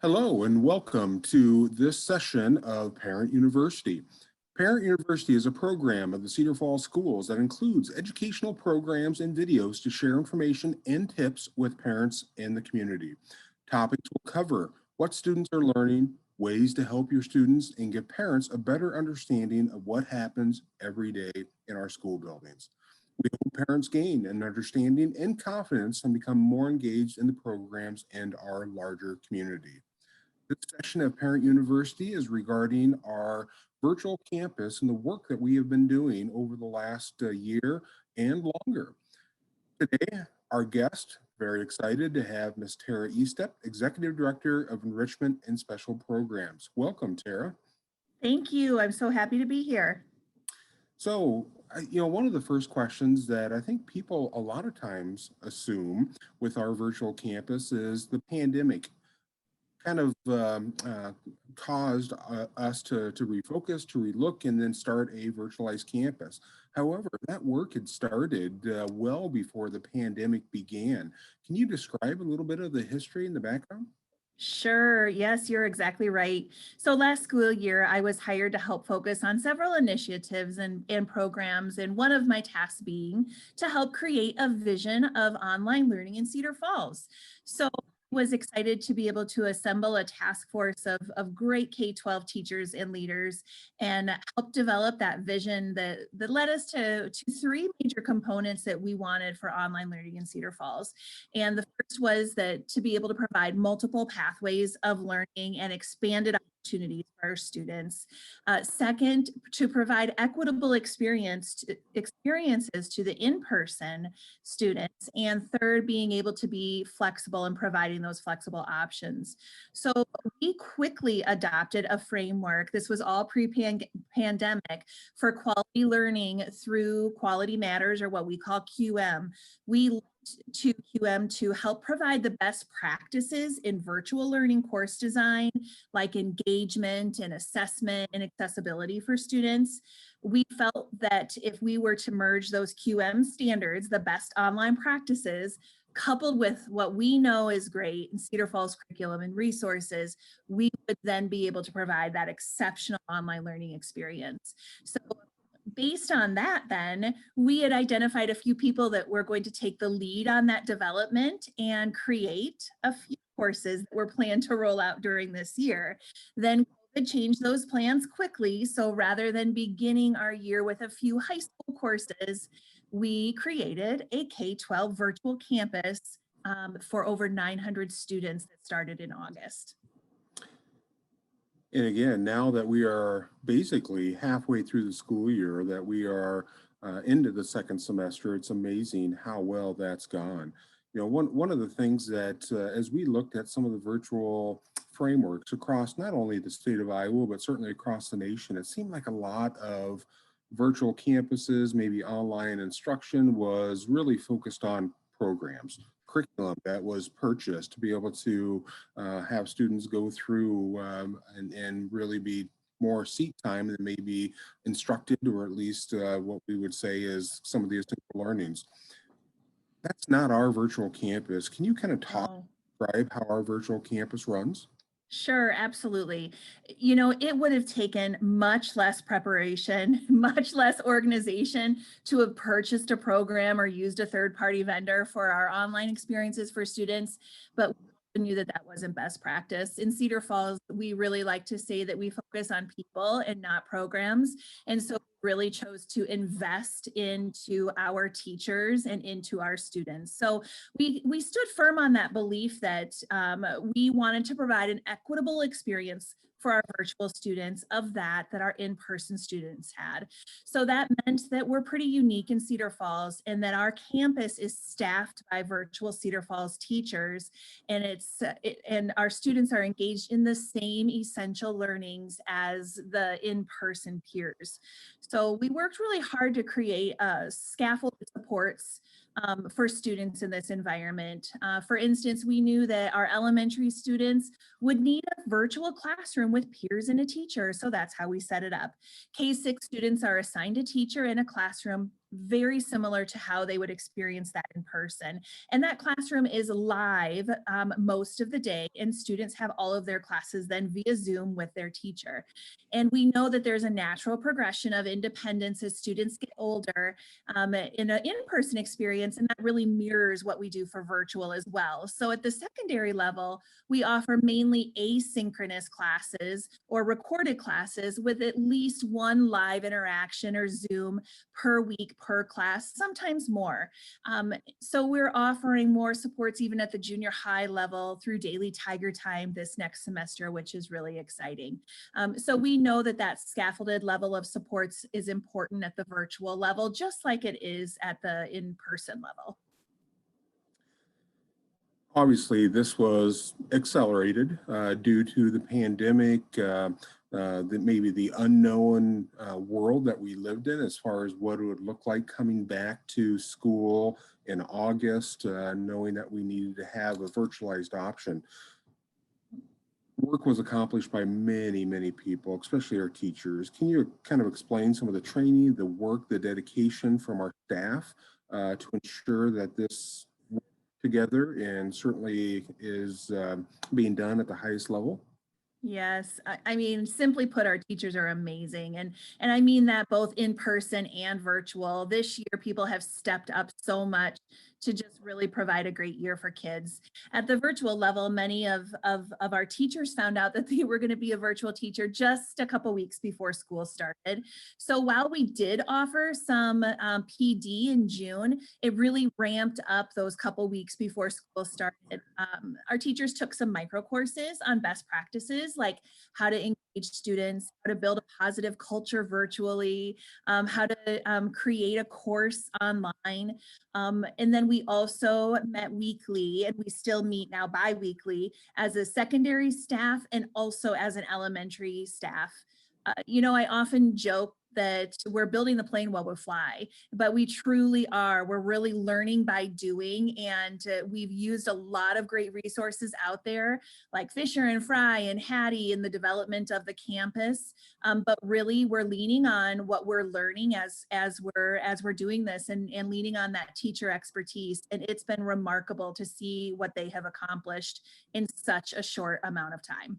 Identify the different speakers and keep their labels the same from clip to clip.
Speaker 1: Hello and welcome to this session of Parent University. Parent University is a program of the Cedar Falls Schools that includes educational programs and videos to share information and tips with parents in the community. Topics will cover what students are learning, ways to help your students, and give parents a better understanding of what happens every day in our school buildings. We hope parents gain an understanding and confidence and become more engaged in the programs and our larger community. This session of Parent University is regarding our virtual campus and the work that we have been doing over the last year and longer. Today, our guest, very excited to have Ms. Tara Estep, Executive Director of Enrichment and Special Programs. Welcome, Tara.
Speaker 2: Thank you. I'm so happy to be here.
Speaker 1: So, one of the first questions that I think people a lot of times assume with our virtual campus is the pandemic kind of caused us to refocus, to relook, and then start a virtualized campus. However, that work had started well before the pandemic began. Can you describe a little bit of the history and the background?
Speaker 2: Sure. Yes, you're exactly right. So last school year, I was hired to help focus on several initiatives and programs, and one of my tasks being to help create a vision of online learning in Cedar Falls. So I was excited to be able to assemble a task force of great K-12 teachers and leaders and help develop that vision that led us to three major components that we wanted for online learning in Cedar Falls. And the first was that to be able to provide multiple pathways of learning and expanded opportunities for our students. Second, to provide equitable experiences to the in-person students. And third, being able to be flexible and providing those flexible options. So we quickly adopted a framework. This was all pre-pandemic for quality learning through Quality Matters, or what we call QM. We to QM to help provide the best practices in virtual learning course design, like engagement and assessment and accessibility for students. We felt that if we were to merge those QM standards, the best online practices, coupled with what we know is great in Cedar Falls curriculum and resources, we would then be able to provide that exceptional online learning experience. So based on that, then we had identified a few people that were going to take the lead on that development and create a few courses that were planned to roll out during this year. Then COVID changed those plans quickly. So rather than beginning our year with a few high school courses, we created a K-12 virtual campus for over 900 students that started in August.
Speaker 1: And again, now that we are basically halfway through the school year, that we are into the second semester, it's amazing how well that's gone. One of the things that as we looked at some of the virtual frameworks across not only the state of Iowa, but certainly across the nation, it seemed like a lot of virtual campuses, maybe online instruction was really focused on programs, curriculum that was purchased to be able to have students go through and really be more seat time than maybe instructed, or at least what we would say is some of the essential learnings. That's not our virtual campus. Can you kind of describe how our virtual campus runs?
Speaker 2: Sure, absolutely. You know, it would have taken much less preparation, much less organization to have purchased a program or used a third-party vendor for our online experiences for students, but we knew that that wasn't best practice. In Cedar Falls, we really like to say that we focus on people and not programs. And so really chose to invest into our teachers and into our students. So we stood firm on that belief that we wanted to provide an equitable experience for our virtual students of that our in-person students had. So that meant that we're pretty unique in Cedar Falls, and that our campus is staffed by virtual Cedar Falls teachers, and and our students are engaged in the same essential learnings as the in-person peers. So we worked really hard to create a scaffold that supports for students in this environment. For instance, we knew that our elementary students would need a virtual classroom with peers and a teacher, so that's how we set it up. K-6 students are assigned a teacher in a classroom very similar to how they would experience that in person. And that classroom is live most of the day, and students have all of their classes then via Zoom with their teacher. And we know that there's a natural progression of independence as students get older in an in-person experience, and that really mirrors what we do for virtual as well. So at the secondary level, we offer mainly asynchronous classes or recorded classes with at least one live interaction or Zoom per week per class, sometimes more. So we're offering more supports even at the junior high level through daily Tiger Time this next semester, which is really exciting. So we know that that scaffolded level of supports is important at the virtual level, just like it is at the in-person level.
Speaker 1: Obviously, this was accelerated due to the pandemic, maybe the unknown world that we lived in as far as what it would look like coming back to school in August, knowing that we needed to have a virtualized option. Work was accomplished by many, many people, especially our teachers. Can you kind of explain some of the training, the work, the dedication from our staff to ensure that this together and certainly is being done at the highest level?
Speaker 2: Yes, I mean, simply put, our teachers are amazing. And I mean that both in person and virtual. This year, people have stepped up so much to just really provide a great year for kids. At the virtual level, many of our teachers found out that they were going to be a virtual teacher just a couple weeks before school started. So while we did offer some PD in June, it really ramped up those couple weeks before school started. Our teachers took some micro courses on best practices, like how to engage students, how to build a positive culture virtually, how to create a course online. And then we also met weekly, and we still meet now bi-weekly as a secondary staff and also as an elementary staff. I often joke that we're building the plane while we fly, but we truly are. We're really learning by doing, and we've used a lot of great resources out there, like Fisher and Fry and Hattie in the development of the campus. But really, we're leaning on what we're learning as we're doing this, and leaning on that teacher expertise. And it's been remarkable to see what they have accomplished in such a short amount of time.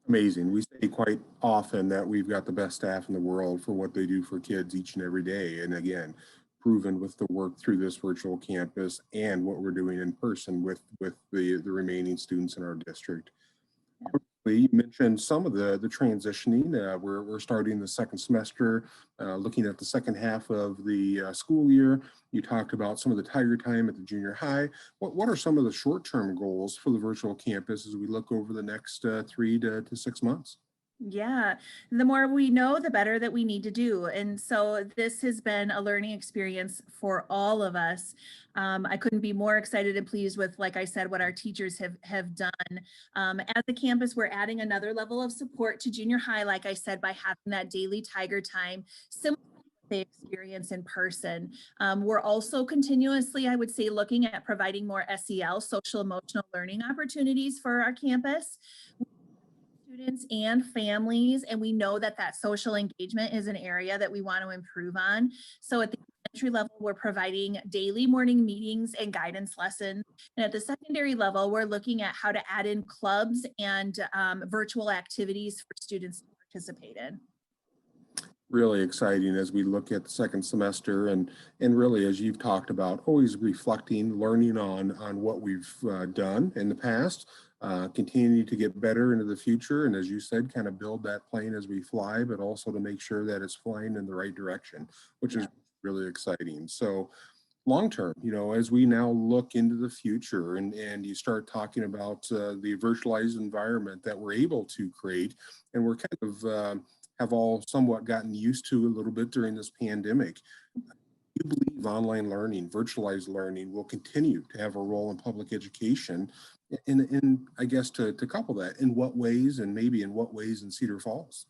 Speaker 1: Amazing. We say quite often that we've got the best staff in the world for what they do for kids each and every day. And again, proven with the work through this virtual campus and what we're doing in person with the remaining students in our district. You mentioned some of the transitioning. We're starting the second semester, looking at the second half of the school year. You talked about some of the Tiger Time at the junior high. What are some of the short-term goals for the virtual campus as we look over the next 3 to 6 months?
Speaker 2: Yeah, the more we know, the better that we need to do. And so this has been a learning experience for all of us. I couldn't be more excited and pleased with, like I said, what our teachers have done. At the campus, we're adding another level of support to junior high, like I said, by having that daily Tiger Time, similar to what they experience in person. We're also continuously, I would say, looking at providing more SEL, social emotional learning opportunities for our campus students and families, and we know that that social engagement is an area that we want to improve on. So at the elementary level, we're providing daily morning meetings and guidance lessons, and at the secondary level, we're looking at how to add in clubs and virtual activities for students to participate in.
Speaker 1: Really exciting as we look at the second semester and really, as you've talked about, always reflecting, learning on what we've done in the past, continue to get better into the future, and as you said, kind of build that plane as we fly, but also to make sure that it's flying in the right direction, which is really exciting. So long term, as we now look into the future and you start talking about the virtualized environment that we're able to create, and we're kind of have all somewhat gotten used to a little bit during this pandemic. You believe online learning, virtualized learning will continue to have a role in public education? In I guess to couple that, in what ways and maybe in what ways in Cedar Falls?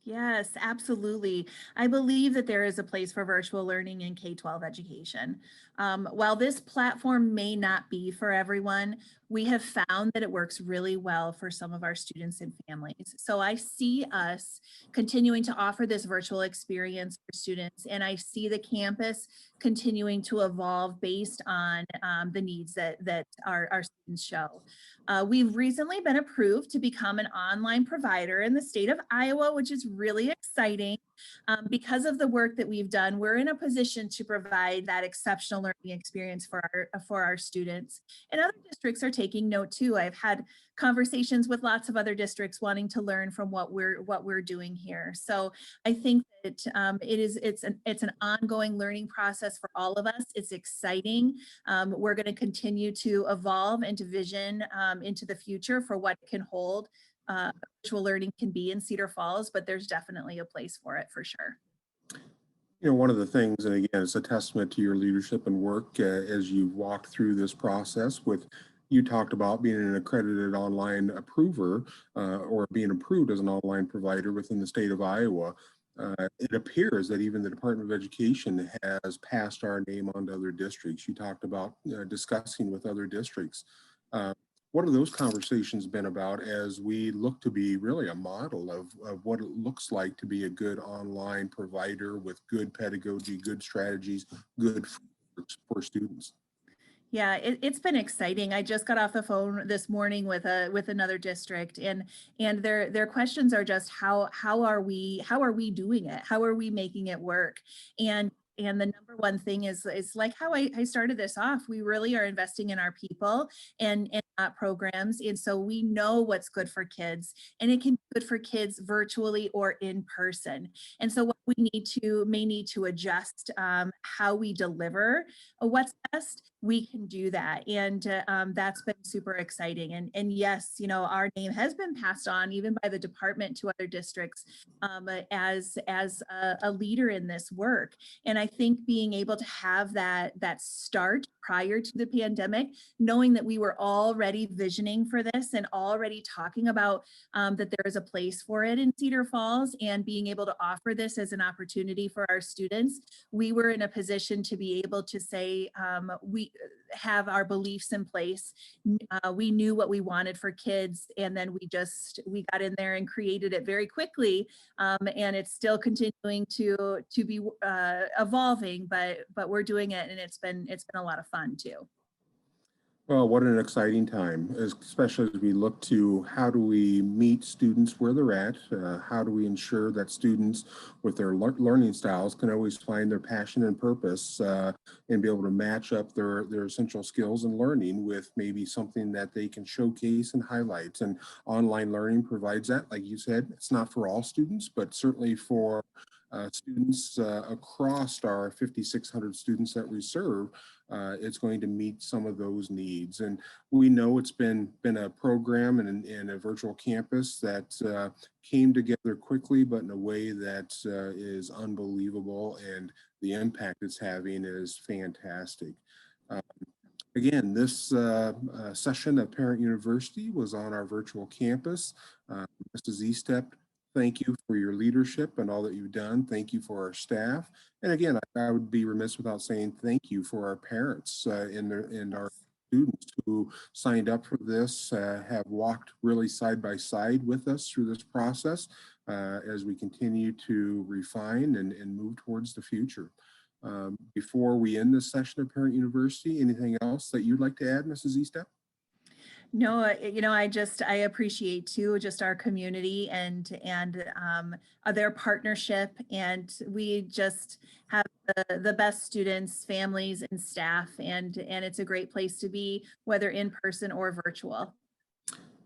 Speaker 2: Yes, absolutely. I believe that there is a place for virtual learning in K-12 education. While this platform may not be for everyone, we have found that it works really well for some of our students and families. So I see us continuing to offer this virtual experience for students, and I see the campus continuing to evolve based on the needs that our students show. We've recently been approved to become an online provider in the state of Iowa, which is really exciting. Because of the work that we've done, we're in a position to provide that exceptional learning experience for our students. And other districts are taking note too. I've had conversations with lots of other districts wanting to learn from what we're doing here. So I think that it's an ongoing learning process for all of us. It's exciting. We're going to continue to evolve and to vision into the future for what it can hold. Virtual learning can be in Cedar Falls, but there's definitely a place for it for sure.
Speaker 1: One of the things, and again, it's a testament to your leadership and work as you walked through this process you talked about being an accredited online approver or being approved as an online provider within the state of Iowa. It appears that even the Department of Education has passed our name on to other districts. You talked about discussing with other districts. What have those conversations been about as we look to be really a model of what it looks like to be a good online provider with good pedagogy, good strategies, good for students?
Speaker 2: Yeah, it's been exciting. I just got off the phone this morning with another district, and their questions are just how are we doing it? How are we making it work? And the number one thing is like how I started this off. We really are investing in our people and programs, and so we know what's good for kids, and it can be good for kids virtually or in person. And so what we may need to adjust how we deliver what's best. We can do that, and that's been super exciting. And yes, our name has been passed on even by the department to other districts as a leader in this work. And I think being able to have that start prior to the pandemic, knowing that we were already visioning for this and already talking about that there is a place for it in Cedar Falls, and being able to offer this as an opportunity for our students, we were in a position to be able to say we have our beliefs in place. We knew what we wanted for kids, and then we got in there and created it very quickly, and it's still continuing to be evolving, but we're doing it, and it's been a lot of fun too.
Speaker 1: Well, what an exciting time, especially as we look to how do we meet students where they're at? How do we ensure that students with their learning styles can always find their passion and purpose and be able to match up their essential skills and learning with maybe something that they can showcase and highlight. And online learning provides that. Like you said, it's not for all students, but certainly for students across our 5,600 students that we serve, it's going to meet some of those needs. And we know it's been a program and a virtual campus that came together quickly, but in a way that is unbelievable, and the impact it's having is fantastic. Again, this session of Parent University was on our virtual campus. Mrs. Estep, thank you for your leadership and all that you've done. Thank you for our staff. And again, I would be remiss without saying thank you for our parents and our students who signed up for this, have walked really side by side with us through this process as we continue to refine and move towards the future. Before we end this session of Parent University, anything else that you'd like to add, Mrs. Estep?
Speaker 2: No, I appreciate too, just our community and their partnership, and we just have the best students, families, and staff, and it's a great place to be, whether in person or virtual.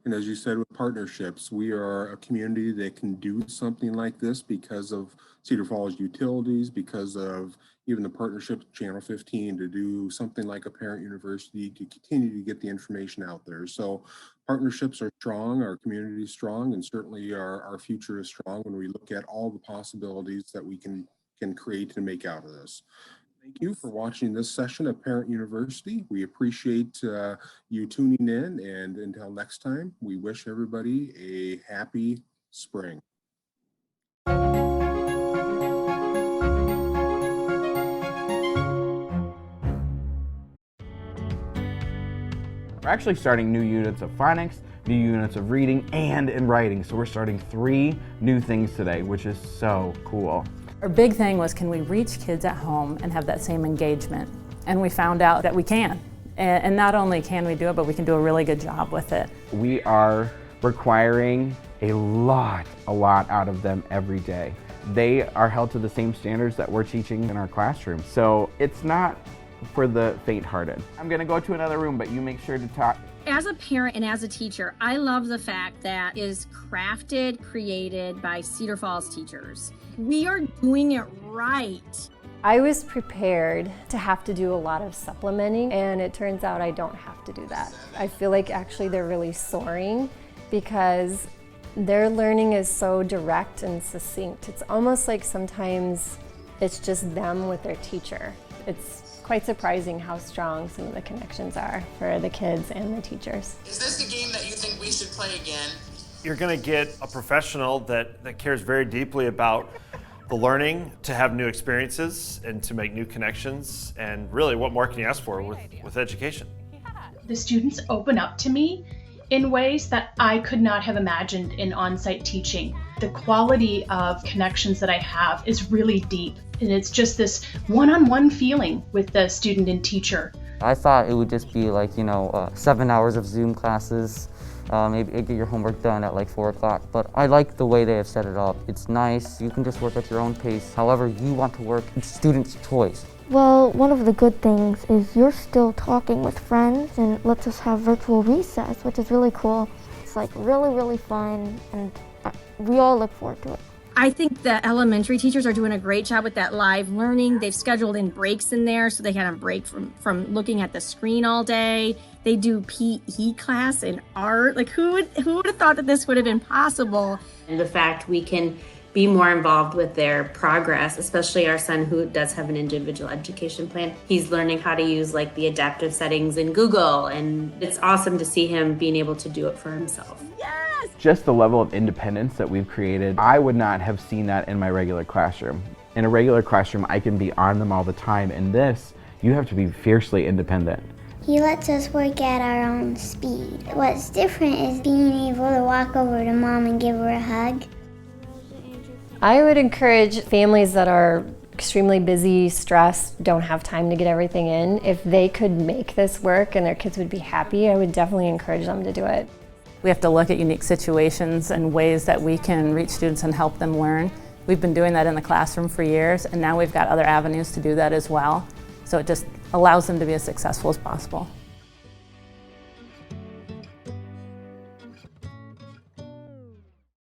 Speaker 1: And as you said, with partnerships, we are a community that can do something like this because of Cedar Falls Utilities, because of even the partnership with Channel 15 to do something like a Parent University to continue to get the information out there. So partnerships are strong, our community is strong, and certainly our future is strong when we look at all the possibilities that we can create and make out of this. Thank you for watching this session of Parent University. We appreciate you tuning in, and until next time, we wish everybody a happy spring.
Speaker 3: We're actually starting new units of phonics, new units of reading, and in writing. So we're starting 3 new things today, which is so cool.
Speaker 4: Our big thing was, can we reach kids at home and have that same engagement? And we found out that we can. And not only can we do it, but we can do a really good job with it.
Speaker 3: We are requiring a lot out of them every day. They are held to the same standards that we're teaching in our classroom. So it's not for the faint-hearted. I'm gonna go to another room, but you make sure to talk.
Speaker 5: As a parent and as a teacher, I love the fact that it is crafted, created by Cedar Falls teachers. We are doing it right.
Speaker 6: I was prepared to have to do a lot of supplementing, and it turns out I don't have to do that. I feel like actually they're really soaring because their learning is so direct and succinct. It's almost like sometimes it's just them with their teacher. It's quite surprising how strong some of the connections are for the kids and the teachers.
Speaker 7: Is this a game that you think we should play again?
Speaker 8: You're going to get a professional that cares very deeply about the learning, to have new experiences and to make new connections. And really, what more can you ask for with education?
Speaker 9: The students open up to me in ways that I could not have imagined in on-site teaching. The quality of connections that I have is really deep, and it's just this one-on-one feeling with the student and teacher.
Speaker 10: I thought it would just be like, 7 hours of Zoom classes, maybe get your homework done at like 4 o'clock, but I like the way they have set it up. It's nice, you can just work at your own pace, however you want to work. It's students' choice.
Speaker 11: Well, one of the good things is you're still talking with friends and lets us have virtual recess, which is really cool. It's like really fun, and we all look forward to it.
Speaker 5: I think the elementary teachers are doing a great job with that live learning. They've scheduled in breaks in there so they can have a break from looking at the screen all day. They do PE class and art. Like who would have thought that this would have been possible?
Speaker 12: And the fact we can be more involved with their progress, especially our son who does have an individual education plan. He's learning how to use like the adaptive settings in Google, and it's awesome to see him being able to do it for himself.
Speaker 2: Yes!
Speaker 3: Just the level of independence that we've created, I would not have seen that in my regular classroom. In a regular classroom, I can be on them all the time. In this, you have to be fiercely independent.
Speaker 11: He lets us work at our own speed. What's different is being able to walk over to mom and give her a hug.
Speaker 6: I would encourage families that are extremely busy, stressed, don't have time to get everything in. If they could make this work and their kids would be happy, I would definitely encourage them to do it.
Speaker 4: We have to look at unique situations and ways that we can reach students and help them learn. We've been doing that in the classroom for years, and now we've got other avenues to do that as well. So it just allows them to be as successful as possible.